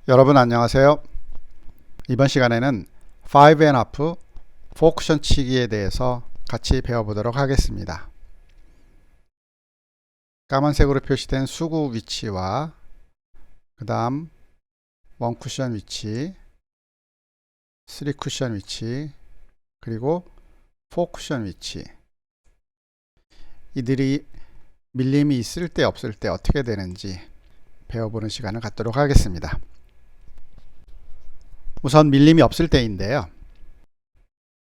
여러분 안녕하세요. 이번 시간에는 5&1/2 4쿠션 치기에 대해서 같이 배워보도록 하겠습니다. 까만색으로 표시된 수구 위치와 그 다음 1쿠션 위치, 3쿠션 위치, 그리고 4쿠션 위치, 이들이 밀림이 있을 때 없을 때 어떻게 되는지 배워보는 시간을 갖도록 하겠습니다. 우선 밀림이 없을 때인데요.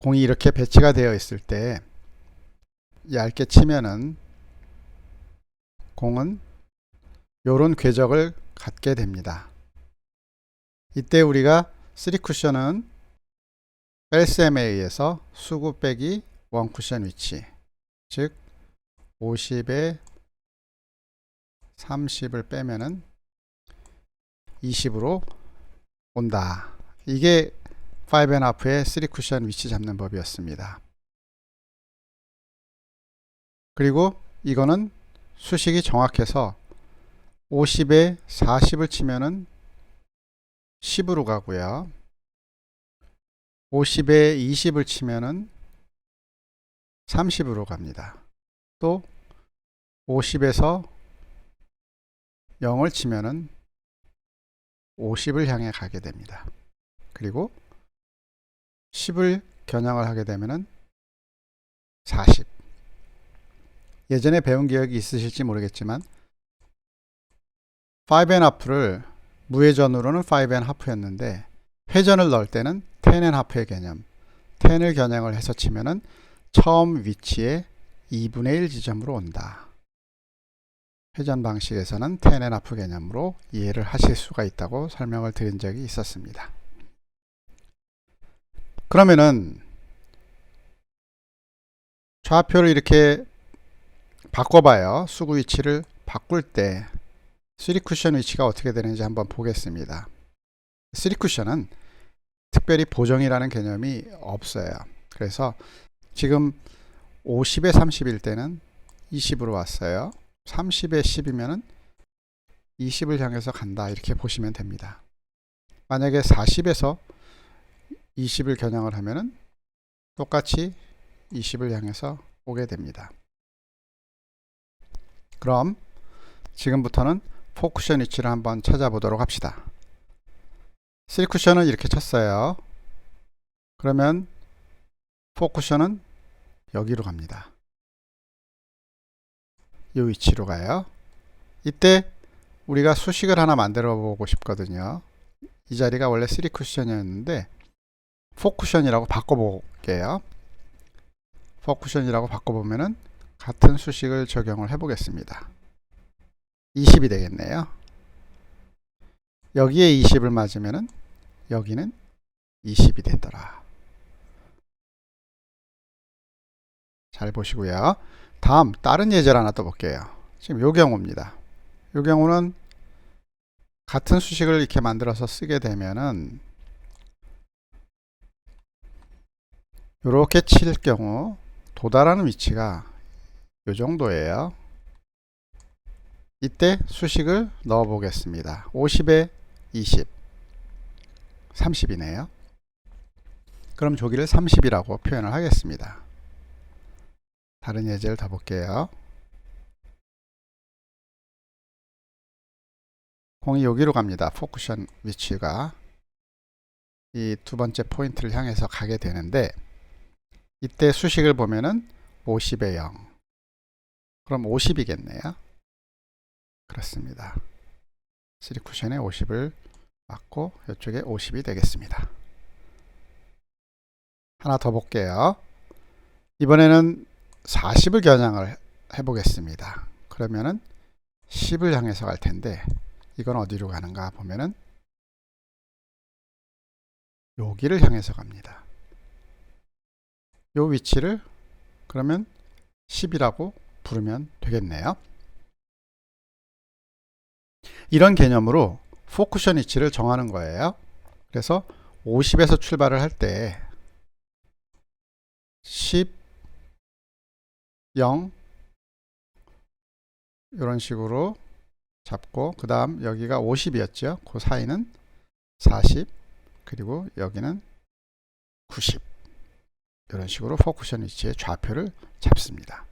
공이 이렇게 배치가 되어 있을 때 얇게 치면은 공은 요런 궤적을 갖게 됩니다. 이때 우리가 3쿠션은 뺄셈에 의해서 수구 빼기 1쿠션 위치, 즉 50에 30을 빼면은 20으로 온다. 이게 5&1/2의 3쿠션 위치 잡는 법이었습니다. 그리고 이거는 수식이 정확해서 50에 40을 치면은 10으로 가고요. 50에 20을 치면은 30으로 갑니다. 또 50에서 0을 치면은 50을 향해 가게 됩니다. 그리고 10을 겨냥을 하게 되면은 40. 예전에 배운 기억이 있으실지 모르겠지만 5&1/2를 무회전으로는 5&1/2였는데 회전을 넣을 때는 10&1/2의 개념, 10을 겨냥을 해서 치면은 처음 위치에 2분의 1 지점으로 온다. 회전 방식에서는 10&1/2 개념으로 이해를 하실 수가 있다고 설명을 드린 적이 있었습니다. 그러면은 좌표를 이렇게 바꿔봐요. 수구 위치를 바꿀 때 3쿠션 위치가 어떻게 되는지 한번 보겠습니다. 3쿠션은 특별히 보정이라는 개념이 없어요. 그래서 지금 50에 30일 때는 20으로 왔어요. 30에 10이면 20을 향해서 간다, 이렇게 보시면 됩니다. 만약에 40에서 20을 겨냥을 하면 똑같이 20을 향해서 오게 됩니다. 그럼 지금부터는 4쿠션 위치를 한번 찾아보도록 합시다. 3쿠션은 이렇게 쳤어요. 그러면 4쿠션은 여기로 갑니다. 이 위치로 가요. 이때 우리가 수식을 하나 만들어 보고 싶거든요. 이 자리가 원래 3쿠션이었는데 4쿠션이라고 바꿔볼게요. 4쿠션이라고 바꿔보면은 같은 수식을 적용을 해보겠습니다. 20이 되겠네요. 여기에 20을 맞으면은 여기는 20이 되더라. 잘 보시고요. 다음 다른 예제를 하나 또 볼게요. 지금 요 경우입니다. 요 경우는 같은 수식을 이렇게 만들어서 쓰게 되면은 이렇게 칠 경우 도달하는 위치가 요 정도예요. 이때 수식을 넣어 보겠습니다. 50에 20, 30이네요. 그럼 저기를 30이라고 표현을 하겠습니다. 다른 예제를 더 볼게요. 공이 여기로 갑니다. 4쿠션 위치가 이 두 번째 포인트를 향해서 가게 되는데 이때 수식을 보면은 50에 0, 그럼 50이겠네요. 그렇습니다. 3쿠션에 50을 맞고 이쪽에 50이 되겠습니다. 하나 더 볼게요. 이번에는 40을 겨냥을 해보겠습니다. 그러면은 10을 향해서 갈 텐데 이건 어디로 가는가 보면은 여기를 향해서 갑니다. 요 위치를 그러면 10이라고 부르면 되겠네요. 이런 개념으로 4쿠션 위치를 정하는 거예요. 그래서 50에서 출발을 할 때 10, 0 이런 식으로 잡고 그 다음 여기가 50이었죠. 그 사이는 40, 그리고 여기는 90. 이런 식으로 포쿠션 위치의 좌표를 잡습니다.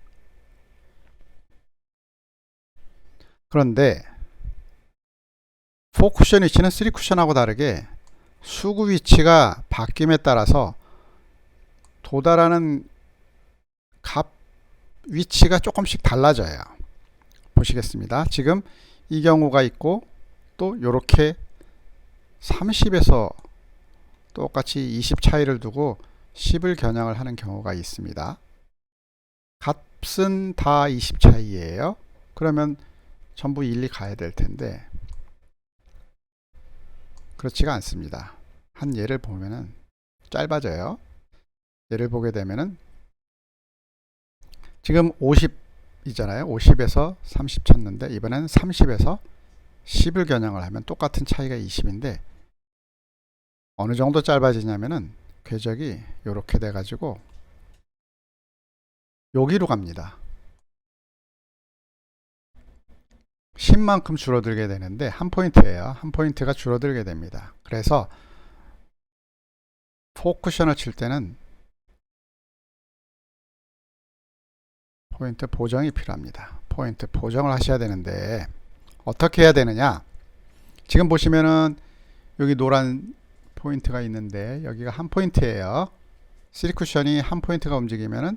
그런데 포쿠션 위치는 3쿠션하고 다르게 수구 위치가 바뀜에 따라서 도달하는 값 위치가 조금씩 달라져요. 보시겠습니다. 지금 이 경우가 있고 또 이렇게 30에서 똑같이 20 차이를 두고 10을 겨냥을 하는 경우가 있습니다. 값은 다 20 차이예요. 그러면 전부 일리 가야 될 텐데 그렇지가 않습니다. 한 예를 보면은 짧아져요. 예를 보게 되면은 지금 50이잖아요. 50에서 30 찾는데 이번엔 30에서 10을 겨냥을 하면 똑같은 차이가 20인데 어느 정도 짧아지냐면은 궤적이 이렇게 돼 가지고 여기로 갑니다. 10만큼 줄어들게 되는데 한 포인트예요. 한 포인트가 줄어들게 됩니다. 그래서 포쿠션을 칠 때는 포인트 보정이 필요합니다. 포인트 보정을 하셔야 되는데 어떻게 해야 되느냐? 지금 보시면은 여기 노란 포인트가 있는데 여기가 한 포인트예요. 3쿠션이 한 포인트가 움직이면은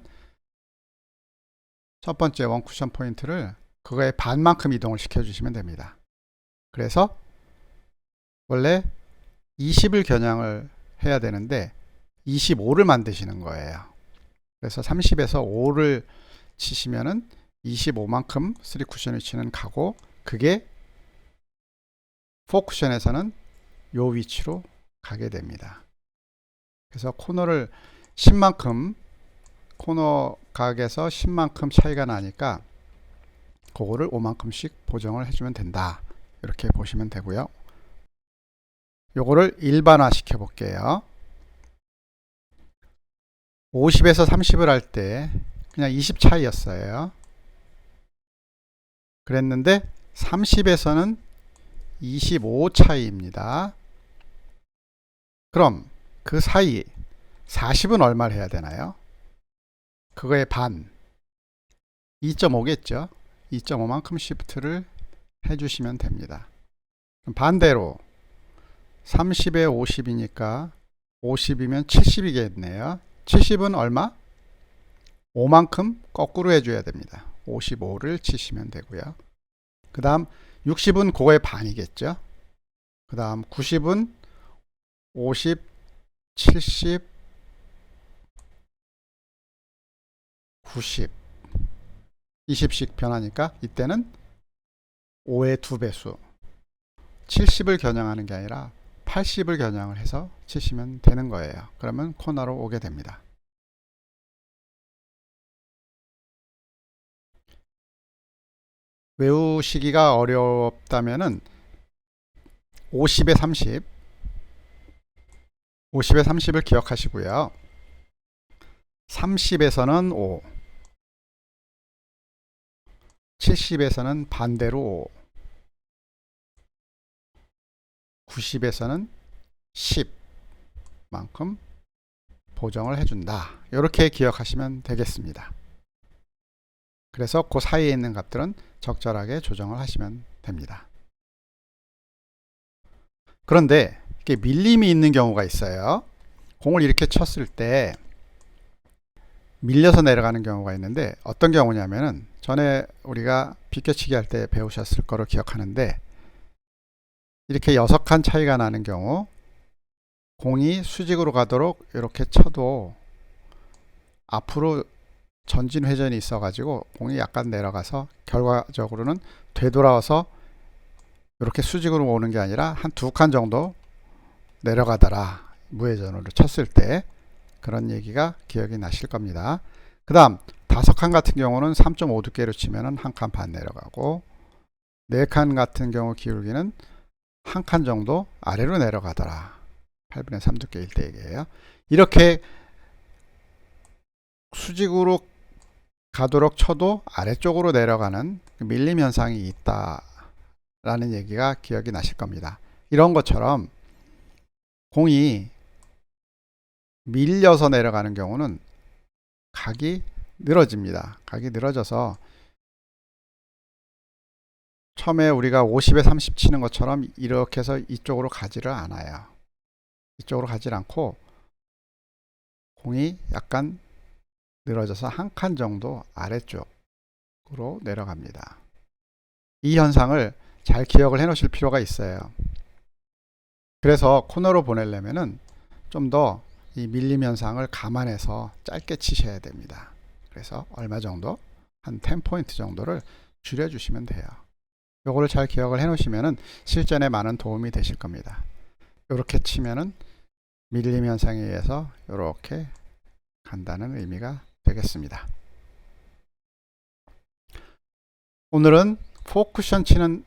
첫 번째 원쿠션 포인트를 그거의 반만큼 이동을 시켜 주시면 됩니다. 그래서 원래 20을 겨냥을 해야 되는데 25를 만드시는 거예요. 그래서 30에서 5를 치시면은 25만큼 3쿠션 위치는 가고 그게 4쿠션에서는 요 위치로 가게 됩니다. 그래서 코너를 10만큼 코너 각에서 10만큼 차이가 나니까 그거를 5만큼씩 보정을 해주면 된다. 이렇게 보시면 되고요. 요거를 일반화 시켜 볼게요. 50에서 30을 할 때 그냥 20 차이였어요. 그랬는데 30에서는 25 차이입니다. 그럼 그 사이 40은 얼마를 해야 되나요? 그거의 반 2.5겠죠. 2.5만큼 시프트를 해주시면 됩니다. 반대로 30에 50이니까 50이면 70이겠네요. 70은 얼마? 5만큼 거꾸로 해줘야 됩니다. 55를 치시면 되고요. 그 다음 60은 그거의 반이겠죠. 그 다음 90은 50, 70, 90 20씩 변하니까 이때는 5의 2배수 70을 겨냥하는 게 아니라 80을 겨냥을 해서 치시면 되는 거예요. 그러면 코너로 오게 됩니다. 외우시기가 어렵다면은 50에 30 50에 30을 기억하시고요. 30에서는 5 70에서는 반대로 5 90에서는 10만큼 보정을 해준다. 이렇게 기억하시면 되겠습니다. 그래서 그 사이에 있는 값들은 적절하게 조정을 하시면 됩니다. 그런데 이렇게 밀림이 있는 경우가 있어요. 공을 이렇게 쳤을 때 밀려서 내려가는 경우가 있는데 어떤 경우냐면은 전에 우리가 비껴치기 할 때 배우셨을 거로 기억하는데 이렇게 6칸 차이가 나는 경우 공이 수직으로 가도록 이렇게 쳐도 앞으로 전진 회전이 있어 가지고 공이 약간 내려가서 결과적으로는 되돌아와서 이렇게 수직으로 오는 게 아니라 한 2칸 정도 내려가더라. 무회전으로 쳤을 때 그런 얘기가 기억이 나실 겁니다. 그 다음 5칸 같은 경우는 3.5 두께로 치면 1칸 반 내려가고 4칸 같은 경우 기울기는 1칸 정도 아래로 내려가더라. 8분의 3 두께 1대1이에요. 이렇게 수직으로 가도록 쳐도 아래쪽으로 내려가는 밀림 현상이 있다라는 얘기가 기억이 나실 겁니다. 이런 것처럼 공이 밀려서 내려가는 경우는 각이 늘어집니다. 각이 늘어져서 처음에 우리가 50에 30 치는 것처럼 이렇게 해서 이쪽으로 가지를 않아요. 이쪽으로 가지 않고 공이 약간 늘어져서 한 칸 정도 아래쪽으로 내려갑니다. 이 현상을 잘 기억을 해 놓으실 필요가 있어요. 그래서 코너로 보내려면은 좀 더 이 밀림 현상을 감안해서 짧게 치셔야 됩니다. 그래서 얼마 정도? 한 10포인트 정도를 줄여주시면 돼요. 요거를 잘 기억을 해 놓으시면은 실전에 많은 도움이 되실 겁니다. 이렇게 치면은 밀림 현상에 의해서 이렇게 간다는 의미가 되겠습니다. 오늘은 포쿠션 치는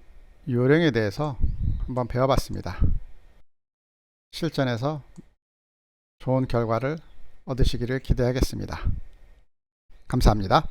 요령에 대해서 한번 배워봤습니다. 실전에서 좋은 결과를 얻으시기를 기대하겠습니다. 감사합니다.